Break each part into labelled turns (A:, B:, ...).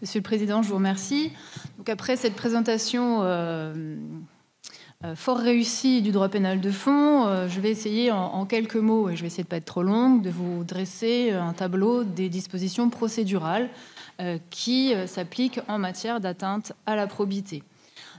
A: Monsieur le Président, je vous remercie. Donc, après cette présentation fort réussie du droit pénal de fond, je vais essayer en quelques mots, et je vais essayer de ne pas être trop longue, de vous dresser un tableau des dispositions procédurales qui s'appliquent en matière d'atteinte à la probité.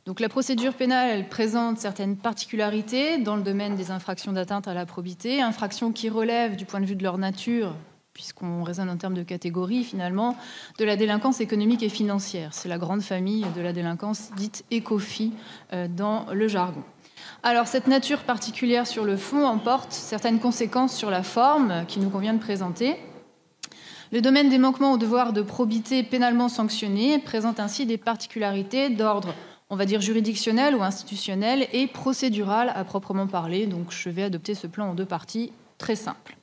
A: Donc la procédure pénale, elle présente certaines particularités dans le domaine des infractions d'atteinte à la probité, infractions qui relèvent du point de vue de leur nature, puisqu'on raisonne en termes de catégorie finalement, de la délinquance économique et financière. C'est la grande famille de la délinquance dite ECOFI dans le jargon. Alors cette nature particulière sur le fond emporte certaines conséquences sur la forme qui nous convient de présenter. Le domaine des manquements au devoir de probité pénalement sanctionnés présente ainsi des particularités d'ordre, on va dire juridictionnel ou institutionnel, et procédural à proprement parler. Donc je vais adopter ce plan en deux parties très simples.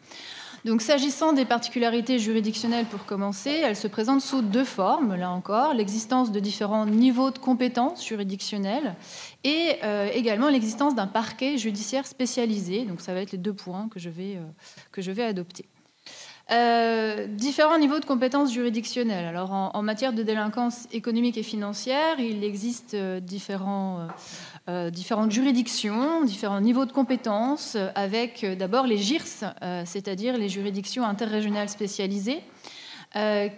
A: Donc s'agissant des particularités juridictionnelles pour commencer, elles se présentent sous deux formes, là encore, l'existence de différents niveaux de compétences juridictionnelles et également l'existence d'un parquet judiciaire spécialisé. Donc ça va être les deux points que je vais adopter. Différents niveaux de compétences juridictionnelles. Alors, en matière de délinquance économique et financière, il existe différentes juridictions, différents niveaux de compétences, avec d'abord les JIRS, c'est-à-dire les juridictions interrégionales spécialisées,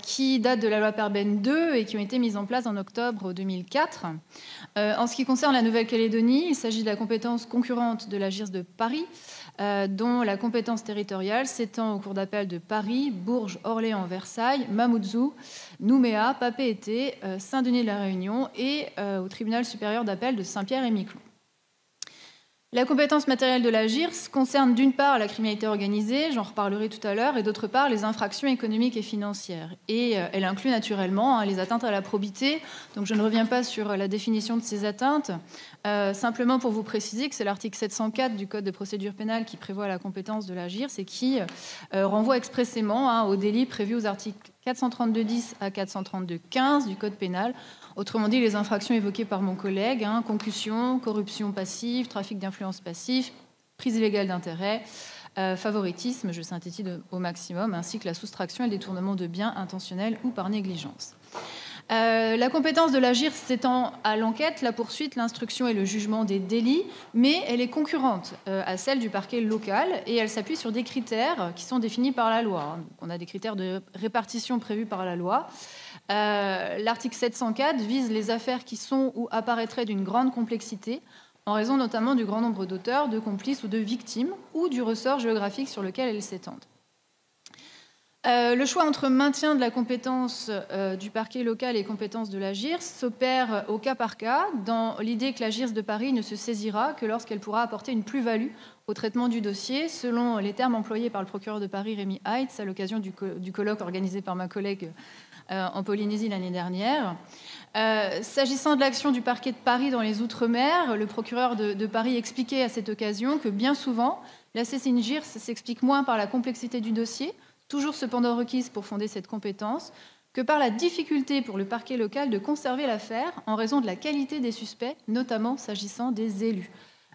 A: qui datent de la loi Perben II et qui ont été mises en place en octobre 2004. En ce qui concerne la Nouvelle-Calédonie, il s'agit de la compétence concurrente de la JIRS de Paris, dont la compétence territoriale s'étend aux cours d'appel de Paris, Bourges, Orléans, Versailles, Mamoudzou, Nouméa, Papeete, Saint-Denis de la Réunion et au tribunal supérieur d'appel de Saint-Pierre-et-Miquelon. La compétence matérielle de la JIRS concerne d'une part la criminalité organisée, j'en reparlerai tout à l'heure, et d'autre part les infractions économiques et financières. Et elle inclut naturellement les atteintes à la probité. Donc je ne reviens pas sur la définition de ces atteintes, simplement pour vous préciser que c'est l'article 704 du Code de procédure pénale qui prévoit la compétence de la JIRS et qui renvoie expressément aux délits prévus aux articles 432-10 à 432-15 du Code pénal. Autrement dit, les infractions évoquées par mon collègue, concussion, corruption passive, trafic d'influence passive, prise illégale d'intérêt, favoritisme, je synthétise au maximum, ainsi que la soustraction et le détournement de biens intentionnels ou par négligence. La compétence de la JIRS s'étend à l'enquête, la poursuite, l'instruction et le jugement des délits, mais elle est concurrente à celle du parquet local et elle s'appuie sur des critères qui sont définis par la loi. Donc, on a des critères de répartition prévus par la loi. L'article 704 vise les affaires qui sont ou apparaîtraient d'une grande complexité, en raison notamment du grand nombre d'auteurs, de complices ou de victimes, ou du ressort géographique sur lequel elles s'étendent. Le choix entre maintien de la compétence du parquet local et compétence de la JIRS s'opère au cas par cas, dans l'idée que la JIRS de Paris ne se saisira que lorsqu'elle pourra apporter une plus-value au traitement du dossier, selon les termes employés par le procureur de Paris, Rémi Heitz, à l'occasion du colloque organisé par ma collègue en Polynésie l'année dernière. S'agissant de l'action du parquet de Paris dans les Outre-mer, le procureur de Paris expliquait à cette occasion que bien souvent, la saisine JIRS s'explique moins par la complexité du dossier, toujours cependant requise pour fonder cette compétence, que par la difficulté pour le parquet local de conserver l'affaire en raison de la qualité des suspects, notamment s'agissant des élus.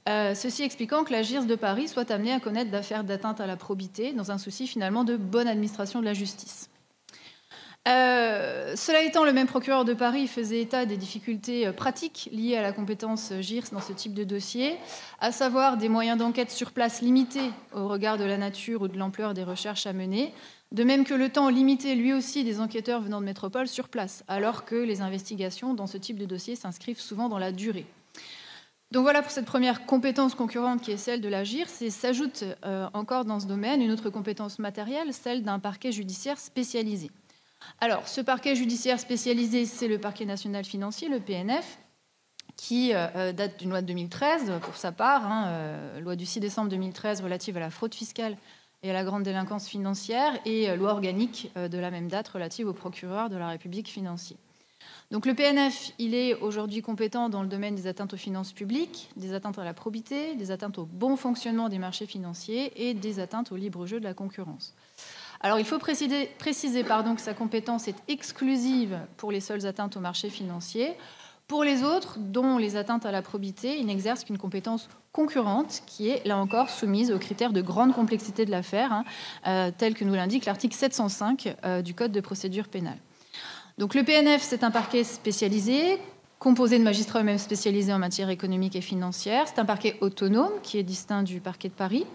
A: Ceci expliquant que la JIRS de Paris soit amenée à connaître d'affaires d'atteinte à la probité dans un souci finalement de bonne administration de la justice. Cela étant, le même procureur de Paris faisait état des difficultés pratiques liées à la compétence JIRS dans ce type de dossier, à savoir des moyens d'enquête sur place limités au regard de la nature ou de l'ampleur des recherches à mener, de même que le temps limité lui aussi des enquêteurs venant de métropole sur place, alors que les investigations dans ce type de dossier s'inscrivent souvent dans la durée. Donc voilà pour cette première compétence concurrente qui est celle de la JIRS, et s'ajoute encore dans ce domaine une autre compétence matérielle, celle d'un parquet judiciaire spécialisé. Alors, ce parquet judiciaire spécialisé, c'est le parquet national financier, le PNF, qui date d'une loi de 2013 pour sa part, loi du 6 décembre 2013 relative à la fraude fiscale et à la grande délinquance financière, et loi organique de la même date relative au procureur de la République financier. Donc le PNF, il est aujourd'hui compétent dans le domaine des atteintes aux finances publiques, des atteintes à la probité, des atteintes au bon fonctionnement des marchés financiers et des atteintes au libre jeu de la concurrence. Alors, il faut préciser que sa compétence est exclusive pour les seules atteintes au marché financier. Pour les autres, dont les atteintes à la probité, il n'exerce qu'une compétence concurrente qui est, là encore, soumise aux critères de grande complexité de l'affaire, tel que nous l'indique l'article 705 du Code de procédure pénale. Donc le PNF, c'est un parquet spécialisé, composé de magistrats eux-mêmes spécialisés en matière économique et financière. C'est un parquet autonome qui est distinct du parquet de Paris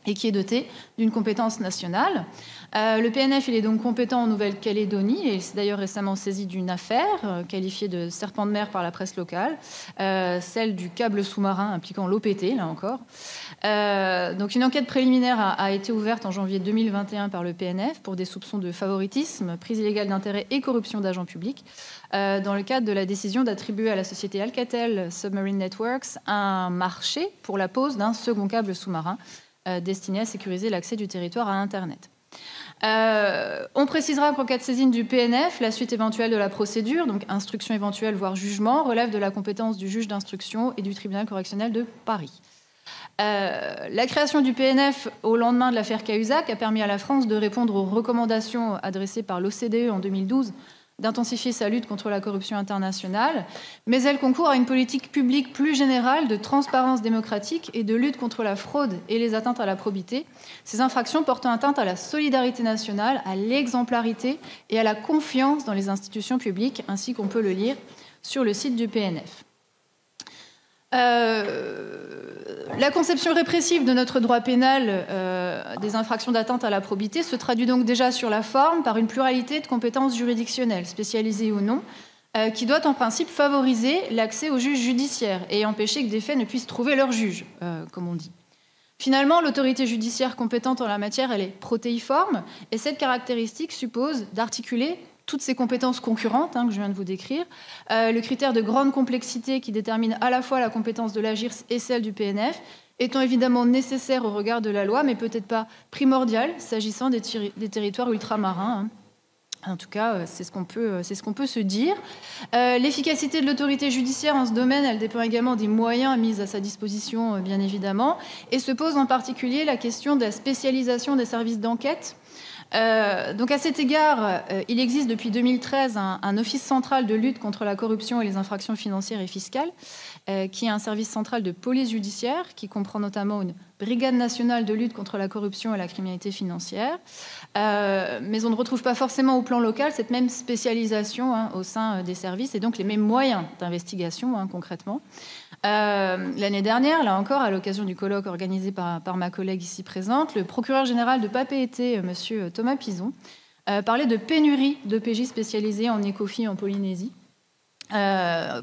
A: et qui est doté d'une compétence nationale. Le PNF, il est donc compétent en Nouvelle-Calédonie et s'est d'ailleurs récemment saisi d'une affaire qualifiée de serpent de mer par la presse locale, celle du câble sous-marin impliquant l'OPT, là encore. Donc une enquête préliminaire a été ouverte en janvier 2021 par le PNF pour des soupçons de favoritisme, prise illégale d'intérêt et corruption d'agents publics dans le cadre de la décision d'attribuer à la société Alcatel Submarine Networks un marché pour la pose d'un second câble sous-marin destiné à sécuriser l'accès du territoire à Internet. On précisera qu'en cas de saisine du PNF, la suite éventuelle de la procédure, donc instruction éventuelle voire jugement, relève de la compétence du juge d'instruction et du tribunal correctionnel de Paris. La création du PNF au lendemain de l'affaire Cahuzac a permis à la France de répondre aux recommandations adressées par l'OCDE en 2012 d'intensifier sa lutte contre la corruption internationale, mais elle concourt à une politique publique plus générale de transparence démocratique et de lutte contre la fraude et les atteintes à la probité, ces infractions portant atteinte à la solidarité nationale, à l'exemplarité et à la confiance dans les institutions publiques, ainsi qu'on peut le lire sur le site du PNF. La conception répressive de notre droit pénal des infractions d'atteinte à la probité se traduit donc déjà sur la forme par une pluralité de compétences juridictionnelles, spécialisées ou non, qui doit en principe favoriser l'accès aux juges judiciaires et empêcher que des faits ne puissent trouver leur juge, comme on dit. Finalement, l'autorité judiciaire compétente en la matière, elle est protéiforme, et cette caractéristique suppose d'articuler toutes ces compétences concurrentes que je viens de vous décrire, le critère de grande complexité qui détermine à la fois la compétence de la JIRS et celle du PNF, étant évidemment nécessaire au regard de la loi, mais peut-être pas primordial s'agissant des territoires ultramarins. En tout cas, c'est ce qu'on peut se dire. L'efficacité de l'autorité judiciaire en ce domaine, elle dépend également des moyens mis à sa disposition, bien évidemment, et se pose en particulier la question de la spécialisation des services d'enquête. Donc à cet égard, il existe depuis 2013 un office central de lutte contre la corruption et les infractions financières et fiscales, qui est un service central de police judiciaire, qui comprend notamment une brigade nationale de lutte contre la corruption et la criminalité financière. Mais on ne retrouve pas forcément au plan local cette même spécialisation au sein des services et donc les mêmes moyens d'investigation concrètement. L'année dernière, là encore, à l'occasion du colloque organisé par ma collègue ici présente, le procureur général de Papeete, M. Thomas Pizon, parlait de pénurie d'OPJ spécialisés en écophi en Polynésie,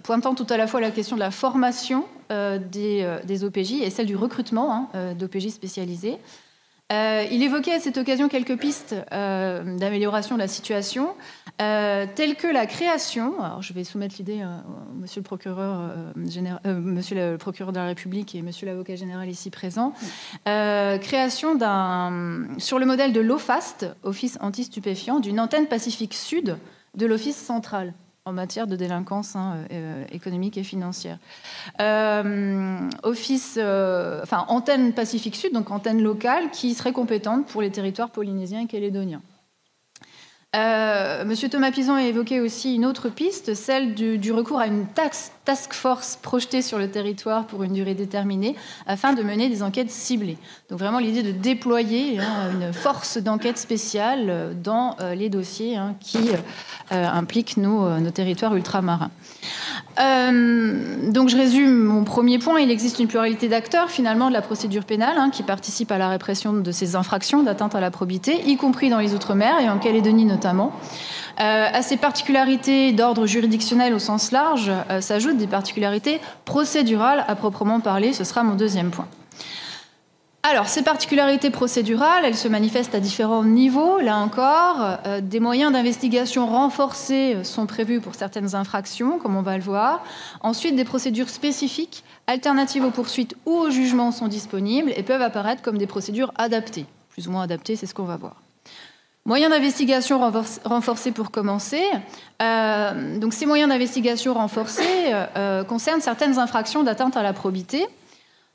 A: pointant tout à la fois la question de la formation des OPJ et celle du recrutement d'OPJ spécialisés. Il évoquait à cette occasion quelques pistes d'amélioration de la situation, telles que la création, alors je vais soumettre l'idée à monsieur le procureur de la République et monsieur l'avocat général ici présent, création sur le modèle de l'OFAST, Office anti-stupéfiant, d'une antenne Pacifique Sud de l'Office central en matière de délinquance économique et financière. Antenne Pacifique Sud, donc antenne locale, qui serait compétente pour les territoires polynésiens et calédoniens. Monsieur Thomas Pizon a évoqué aussi une autre piste, celle du recours à une task force projetée sur le territoire pour une durée déterminée afin de mener des enquêtes ciblées. Donc vraiment l'idée de déployer une force d'enquête spéciale dans les dossiers qui impliquent nos territoires ultramarins. Donc je résume mon premier point. Il existe une pluralité d'acteurs finalement de la procédure pénale qui participent à la répression de ces infractions d'atteinte à la probité, y compris dans les Outre-mer et en Calédonie notamment. À ces particularités d'ordre juridictionnel au sens large s'ajoutent des particularités procédurales à proprement parler. Ce sera mon deuxième point. Alors, ces particularités procédurales, elles se manifestent à différents niveaux. Là encore, des moyens d'investigation renforcés sont prévus pour certaines infractions, comme on va le voir. Ensuite, des procédures spécifiques, alternatives aux poursuites ou au jugement sont disponibles et peuvent apparaître comme des procédures adaptées. Plus ou moins adaptées, c'est ce qu'on va voir. Moyens d'investigation renforcés pour commencer. Donc, ces moyens d'investigation renforcés concernent certaines infractions d'atteinte à la probité.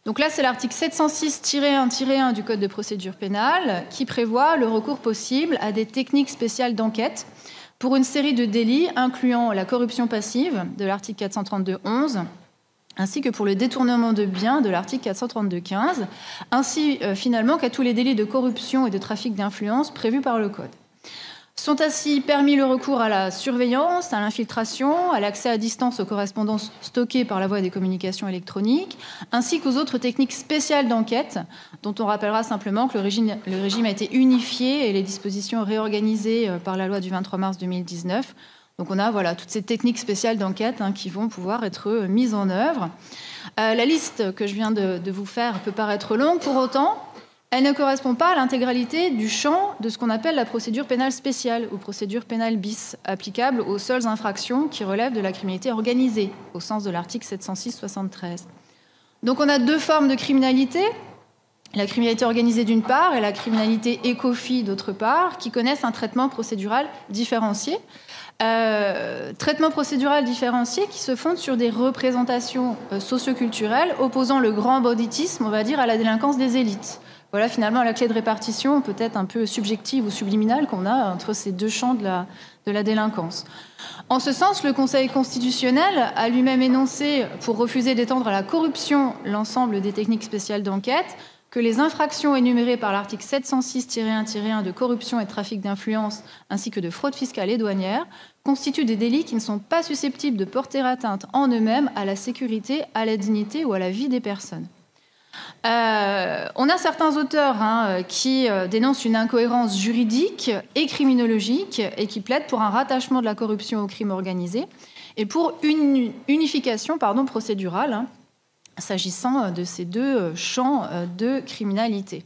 A: Donc là, c'est l'article 706-1-1 du Code de procédure pénale qui prévoit le recours possible à des techniques spéciales d'enquête pour une série de délits incluant la corruption passive de l'article 432-11 ainsi que pour le détournement de biens de l'article 432-15, ainsi finalement qu'à tous les délits de corruption et de trafic d'influence prévus par le Code. Sont ainsi permis le recours à la surveillance, à l'infiltration, à l'accès à distance aux correspondances stockées par la voie des communications électroniques, ainsi qu'aux autres techniques spéciales d'enquête, dont on rappellera simplement que le régime a été unifié et les dispositions réorganisées par la loi du 23 mars 2019. Donc on a toutes ces techniques spéciales d'enquête qui vont pouvoir être mises en œuvre. La liste que je viens de vous faire peut paraître longue, pour autant, elle ne correspond pas à l'intégralité du champ de ce qu'on appelle la procédure pénale spéciale ou procédure pénale bis, applicable aux seules infractions qui relèvent de la criminalité organisée, au sens de l'article 706-73. Donc on a deux formes de criminalité, la criminalité organisée d'une part et la criminalité écofie d'autre part, qui connaissent un traitement procédural différencié. Traitement procédural différencié qui se fonde sur des représentations socioculturelles opposant le grand banditisme, on va dire, à la délinquance des élites. Voilà finalement la clé de répartition, peut-être un peu subjective ou subliminale, qu'on a entre ces deux champs de la délinquance. En ce sens, le Conseil constitutionnel a lui-même énoncé, pour refuser d'étendre à la corruption l'ensemble des techniques spéciales d'enquête, que les infractions énumérées par l'article 706-1-1 de corruption et de trafic d'influence, ainsi que de fraude fiscale et douanière, constituent des délits qui ne sont pas susceptibles de porter atteinte en eux-mêmes à la sécurité, à la dignité ou à la vie des personnes. On a certains auteurs qui dénoncent une incohérence juridique et criminologique et qui plaident pour un rattachement de la corruption au crime organisé et pour une unification procédurale s'agissant de ces deux champs de criminalité.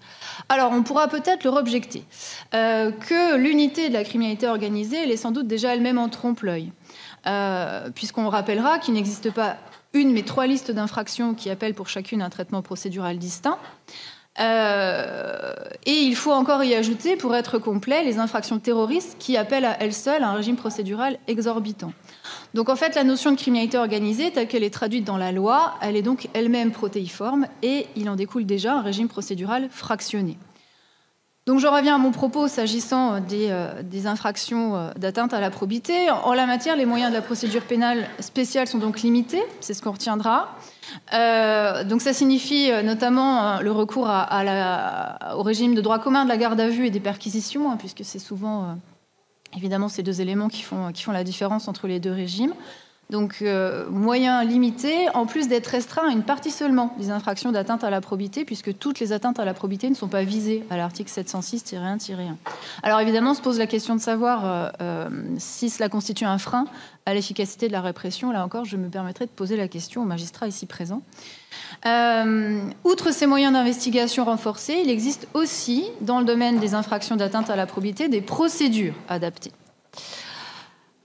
A: Alors, on pourra peut-être leur objecter que l'unité de la criminalité organisée, elle est sans doute déjà elle-même en trompe-l'œil, puisqu'on rappellera qu'il n'existe pas une, mais 3 listes d'infractions qui appellent pour chacune un traitement procédural distinct. Et il faut encore y ajouter, pour être complet, les infractions terroristes qui appellent à elles seules un régime procédural exorbitant. Donc en fait, la notion de criminalité organisée, telle qu'elle est traduite dans la loi, elle est donc elle-même protéiforme et il en découle déjà un régime procédural fractionné. Donc je reviens à mon propos s'agissant des infractions d'atteinte à la probité. En la matière, les moyens de la procédure pénale spéciale sont donc limités, c'est ce qu'on retiendra. Donc ça signifie notamment le recours au régime de droit commun de la garde à vue et des perquisitions, puisque c'est souvent évidemment ces deux éléments qui font la différence entre les deux régimes. Donc, moyens limités, en plus d'être restreint à une partie seulement des infractions d'atteinte à la probité, puisque toutes les atteintes à la probité ne sont pas visées à l'article 706-1-1. Alors, évidemment, se pose la question de savoir si cela constitue un frein à l'efficacité de la répression. Là encore, je me permettrai de poser la question aux magistrats ici présents. Outre ces moyens d'investigation renforcés, il existe aussi, dans le domaine des infractions d'atteinte à la probité, des procédures adaptées.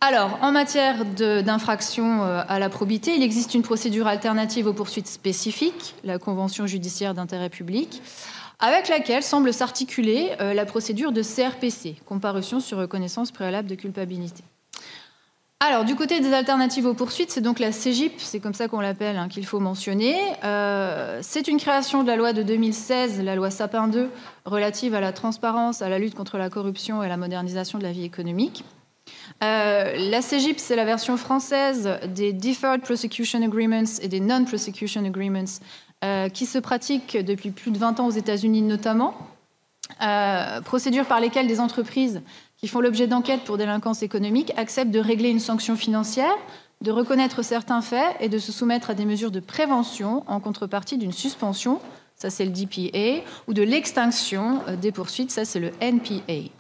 A: Alors, en matière d'infraction à la probité, il existe une procédure alternative aux poursuites spécifiques, la convention judiciaire d'intérêt public, avec laquelle semble s'articuler la procédure de CRPC, comparution sur reconnaissance préalable de culpabilité. Alors, du côté des alternatives aux poursuites, c'est donc la CJIP, c'est comme ça qu'on l'appelle, qu'il faut mentionner. C'est une création de la loi de 2016, la loi Sapin II, relative à la transparence, à la lutte contre la corruption et à la modernisation de la vie économique. La CJIP, c'est la version française des Deferred Prosecution Agreements et des Non-Prosecution Agreements qui se pratiquent depuis plus de 20 ans aux États-Unis notamment. Procédures par lesquelles des entreprises qui font l'objet d'enquêtes pour délinquance économique acceptent de régler une sanction financière, de reconnaître certains faits et de se soumettre à des mesures de prévention en contrepartie d'une suspension, ça c'est le DPA, ou de l'extinction des poursuites, ça c'est le NPA.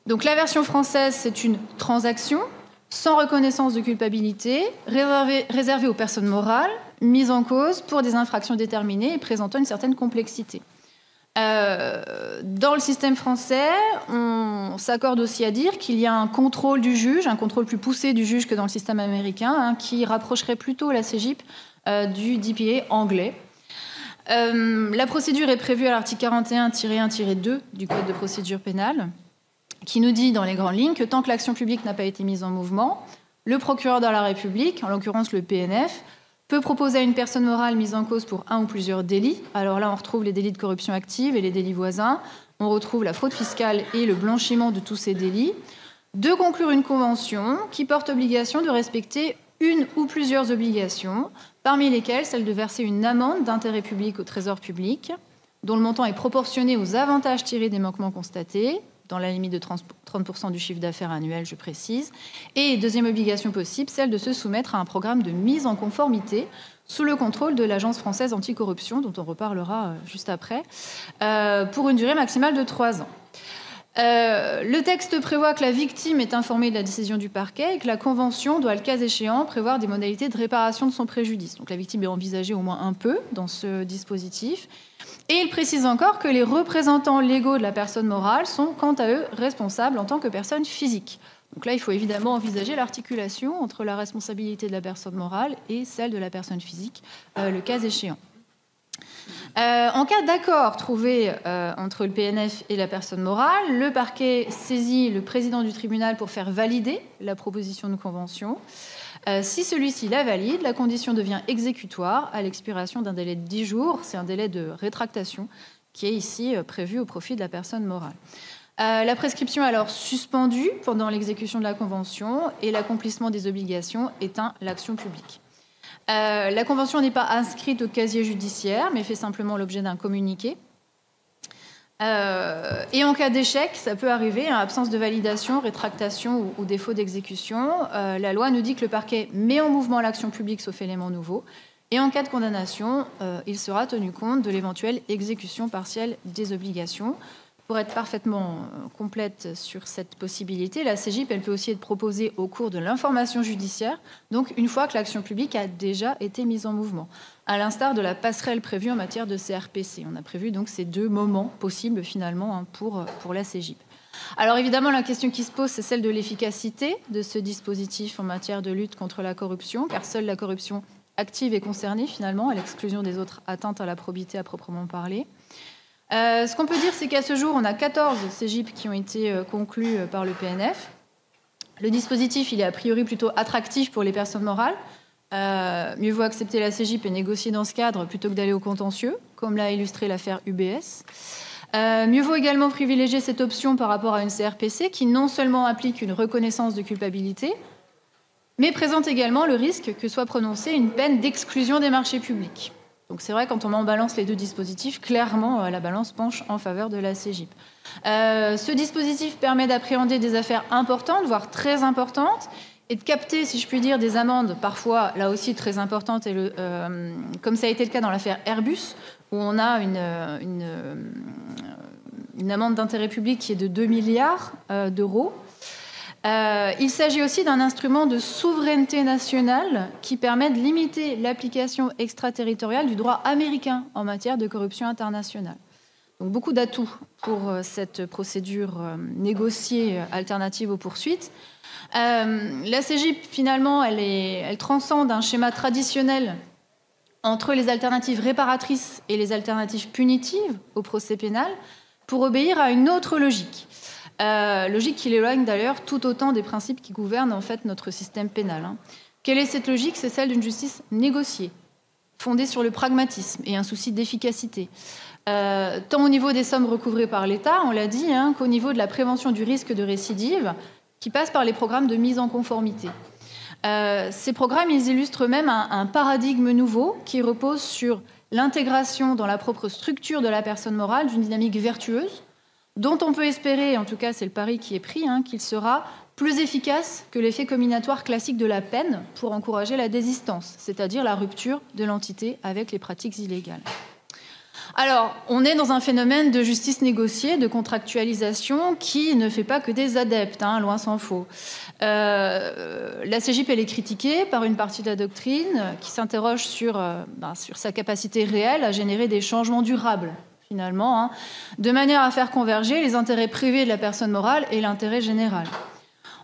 A: Donc la version française, c'est une transaction sans reconnaissance de culpabilité, réservée aux personnes morales, mises en cause pour des infractions déterminées et présentant une certaine complexité. Dans le système français, on s'accorde aussi à dire qu'il y a un contrôle du juge, un contrôle plus poussé du juge que dans le système américain, qui rapprocherait plutôt la CJIP du DPA anglais. La procédure est prévue à l'article 41-1-2 du Code de procédure pénale, qui nous dit dans les grandes lignes que tant que l'action publique n'a pas été mise en mouvement, le procureur de la République, en l'occurrence le PNF, peut proposer à une personne morale mise en cause pour un ou plusieurs délits. Alors là, on retrouve les délits de corruption active et les délits voisins. On retrouve la fraude fiscale et le blanchiment de tous ces délits. De conclure une convention qui porte obligation de respecter une ou plusieurs obligations, parmi lesquelles celle de verser une amende d'intérêt public au trésor public, dont le montant est proportionné aux avantages tirés des manquements constatés, dans la limite de 30% du chiffre d'affaires annuel, je précise. Et deuxième obligation possible, celle de se soumettre à un programme de mise en conformité sous le contrôle de l'Agence française anticorruption, dont on reparlera juste après, pour une durée maximale de 3 ans. Le texte prévoit que la victime est informée de la décision du parquet et que la convention doit, le cas échéant, prévoir des modalités de réparation de son préjudice. Donc la victime est envisagée au moins un peu dans ce dispositif. Et il précise encore que les représentants légaux de la personne morale sont, quant à eux, responsables en tant que personne physique. Donc là, il faut évidemment envisager l'articulation entre la responsabilité de la personne morale et celle de la personne physique, le cas échéant. En cas d'accord trouvé entre le PNF et la personne morale, le parquet saisit le président du tribunal pour faire valider la proposition de convention. Si celui-ci la valide, la condition devient exécutoire à l'expiration d'un délai de 10 jours. C'est un délai de rétractation qui est ici prévu au profit de la personne morale. La prescription est alors suspendue pendant l'exécution de la convention et l'accomplissement des obligations éteint l'action publique. La convention n'est pas inscrite au casier judiciaire, mais fait simplement l'objet d'un communiqué. Et en cas d'échec, ça peut arriver, en absence de validation, rétractation ou défaut d'exécution, la loi nous dit que le parquet met en mouvement l'action publique sauf élément nouveau. Et en cas de condamnation, il sera tenu compte de l'éventuelle exécution partielle des obligations. Pour être parfaitement complète sur cette possibilité, la CJIP elle peut aussi être proposée au cours de l'information judiciaire, donc une fois que l'action publique a déjà été mise en mouvement, à l'instar de la passerelle prévue en matière de CRPC. On a prévu donc ces 2 moments possibles finalement pour la CJIP. Alors évidemment, la question qui se pose, c'est celle de l'efficacité de ce dispositif en matière de lutte contre la corruption, car seule la corruption active est concernée finalement, à l'exclusion des autres atteintes à la probité à proprement parler. Ce qu'on peut dire, c'est qu'à ce jour, on a 14 CJIP qui ont été conclus par le PNF. Le dispositif, il est a priori plutôt attractif pour les personnes morales. Mieux vaut accepter la CJIP et négocier dans ce cadre plutôt que d'aller au contentieux, comme l'a illustré l'affaire UBS. Mieux vaut également privilégier cette option par rapport à une CRPC qui non seulement implique une reconnaissance de culpabilité, mais présente également le risque que soit prononcée une peine d'exclusion des marchés publics. Donc c'est vrai, quand on met en balance les 2 dispositifs, clairement, la balance penche en faveur de la CJIP. Ce dispositif permet d'appréhender des affaires importantes, voire très importantes, et de capter, si je puis dire, des amendes parfois, là aussi, très importantes, comme ça a été le cas dans l'affaire Airbus, où on a une amende d'intérêt public qui est de 2 milliards d'euros. Il s'agit aussi d'un instrument de souveraineté nationale qui permet de limiter l'application extraterritoriale du droit américain en matière de corruption internationale. Donc beaucoup d'atouts pour cette procédure négociée alternative aux poursuites. La CJIP, finalement, elle transcende un schéma traditionnel entre les alternatives réparatrices et les alternatives punitives au procès pénal pour obéir à une autre logique. Logique qui l'éloigne d'ailleurs tout autant des principes qui gouvernent en fait notre système pénal. Quelle est cette logique? C'est celle d'une justice négociée, fondée sur le pragmatisme et un souci d'efficacité. Tant au niveau des sommes recouvrées par l'État, on l'a dit, qu'au niveau de la prévention du risque de récidive, qui passe par les programmes de mise en conformité. Ces programmes, ils illustrent même un paradigme nouveau qui repose sur l'intégration dans la propre structure de la personne morale d'une dynamique vertueuse, dont on peut espérer, en tout cas c'est le pari qui est pris, qu'il sera plus efficace que l'effet combinatoire classique de la peine pour encourager la désistance, c'est-à-dire la rupture de l'entité avec les pratiques illégales. Alors, on est dans un phénomène de justice négociée, de contractualisation, qui ne fait pas que des adeptes, loin s'en faut. La CJIP, elle est critiquée par une partie de la doctrine qui s'interroge sur sa capacité réelle à générer des changements durables, finalement, de manière à faire converger les intérêts privés de la personne morale et l'intérêt général.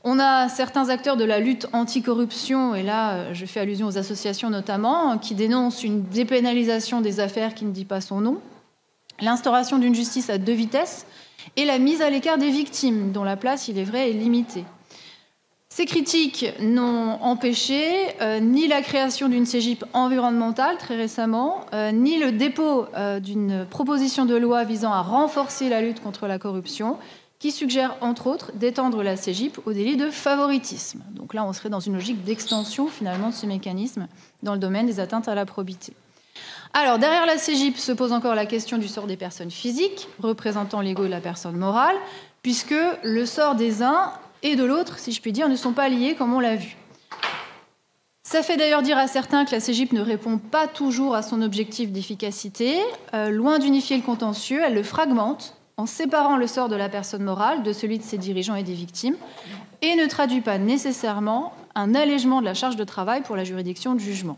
A: On a certains acteurs de la lutte anticorruption, et là je fais allusion aux associations notamment, qui dénoncent une dépénalisation des affaires qui ne dit pas son nom, l'instauration d'une justice à 2 vitesses et la mise à l'écart des victimes, dont la place, il est vrai, est limitée. Ces critiques n'ont empêché ni la création d'une CJIP environnementale très récemment, ni le dépôt d'une proposition de loi visant à renforcer la lutte contre la corruption, qui suggère, entre autres, d'étendre la CJIP au délit de favoritisme. Donc là, on serait dans une logique d'extension, finalement, de ce mécanisme dans le domaine des atteintes à la probité. Alors, derrière la CJIP se pose encore la question du sort des personnes physiques, représentants légaux de la personne morale. puisque le sort des uns et de l'autre, si je puis dire, ne sont pas liés comme on l'a vu. Ça fait d'ailleurs dire à certains que la CJIP ne répond pas toujours à son objectif d'efficacité. Loin d'unifier le contentieux, elle le fragmente en séparant le sort de la personne morale de celui de ses dirigeants et des victimes, et ne traduit pas nécessairement un allègement de la charge de travail pour la juridiction de jugement.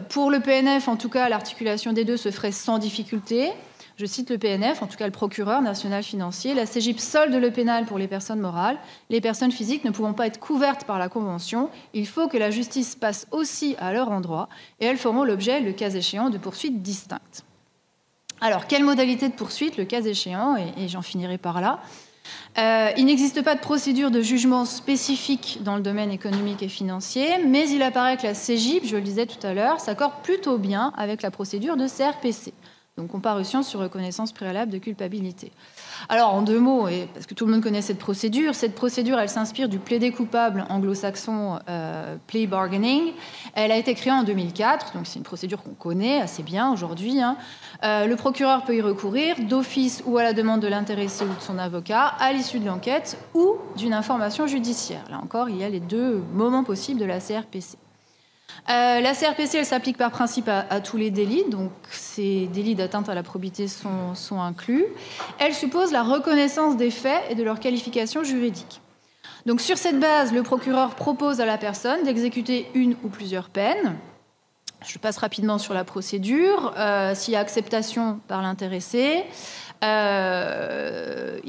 A: Pour le PNF, en tout cas, l'articulation des deux se ferait sans difficulté. Je cite le PNF, en tout cas le procureur national financier. La CJIP solde le pénal pour les personnes morales. Les personnes physiques ne pouvant pas être couvertes par la Convention, il faut que la justice passe aussi à leur endroit et elles feront l'objet, le cas échéant, de poursuites distinctes. Alors, quelle modalité de poursuite, le cas échéant, et j'en finirai par là. Il n'existe pas de procédure de jugement spécifique dans le domaine économique et financier, mais il apparaît que la CJIP, je le disais tout à l'heure, s'accorde plutôt bien avec la procédure de CRPC. Donc comparution sur reconnaissance préalable de culpabilité. Alors en 2 mots, et parce que tout le monde connaît cette procédure, elle s'inspire du plaidé coupable anglo-saxon plea bargaining. Elle a été créée en 2004, donc c'est une procédure qu'on connaît assez bien aujourd'hui. Le procureur peut y recourir d'office ou à la demande de l'intéressé ou de son avocat à l'issue de l'enquête ou d'une information judiciaire. Là encore, il y a les 2 moments possibles de la CRPC. La CRPC, elle s'applique par principe à tous les délits, donc ces délits d'atteinte à la probité sont inclus. Elle suppose la reconnaissance des faits et de leur qualification juridique. Donc sur cette base, le procureur propose à la personne d'exécuter une ou plusieurs peines. Je passe rapidement sur la procédure. S'il y a acceptation par l'intéressé, il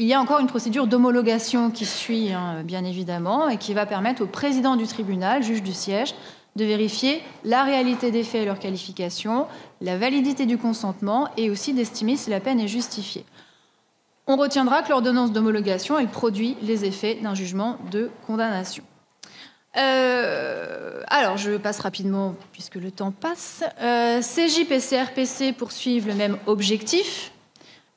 A: y a encore une procédure d'homologation qui suit, bien évidemment, et qui va permettre au président du tribunal, juge du siège, de vérifier la réalité des faits et leur qualification, la validité du consentement et aussi d'estimer si la peine est justifiée. On retiendra que l'ordonnance d'homologation, elle produit les effets d'un jugement de condamnation. Alors, je passe rapidement puisque le temps passe. CJIP et CRPC poursuivent le même objectif,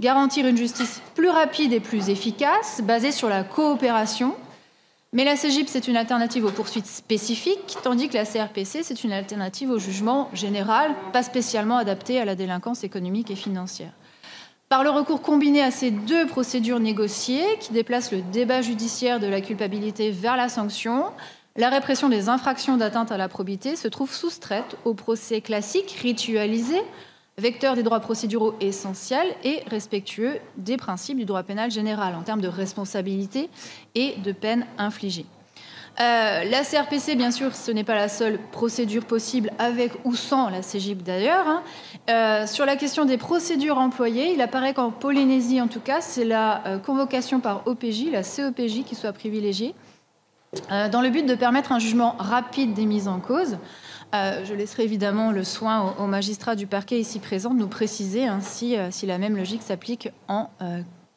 A: garantir une justice plus rapide et plus efficace, basée sur la coopération. Mais la CJIP, c'est une alternative aux poursuites spécifiques, tandis que la CRPC, c'est une alternative au jugement général, pas spécialement adaptée à la délinquance économique et financière. Par le recours combiné à ces 2 procédures négociées, qui déplacent le débat judiciaire de la culpabilité vers la sanction, la répression des infractions d'atteinte à la probité se trouve soustraite au procès classique, ritualisé, vecteur des droits procéduraux essentiels et respectueux des principes du droit pénal général en termes de responsabilité et de peine infligée. La CRPC, bien sûr, ce n'est pas la seule procédure possible, avec ou sans la CJIP d'ailleurs. Sur la question des procédures employées, il apparaît qu'en Polynésie, en tout cas, c'est la convocation par OPJ, la CEPJ, qui soit privilégiée, dans le but de permettre un jugement rapide des mises en cause. Je laisserai évidemment le soin aux magistrats du parquet ici présents de nous préciser si la même logique s'applique en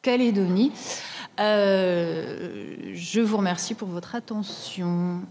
A: Calédonie. Je vous remercie pour votre attention.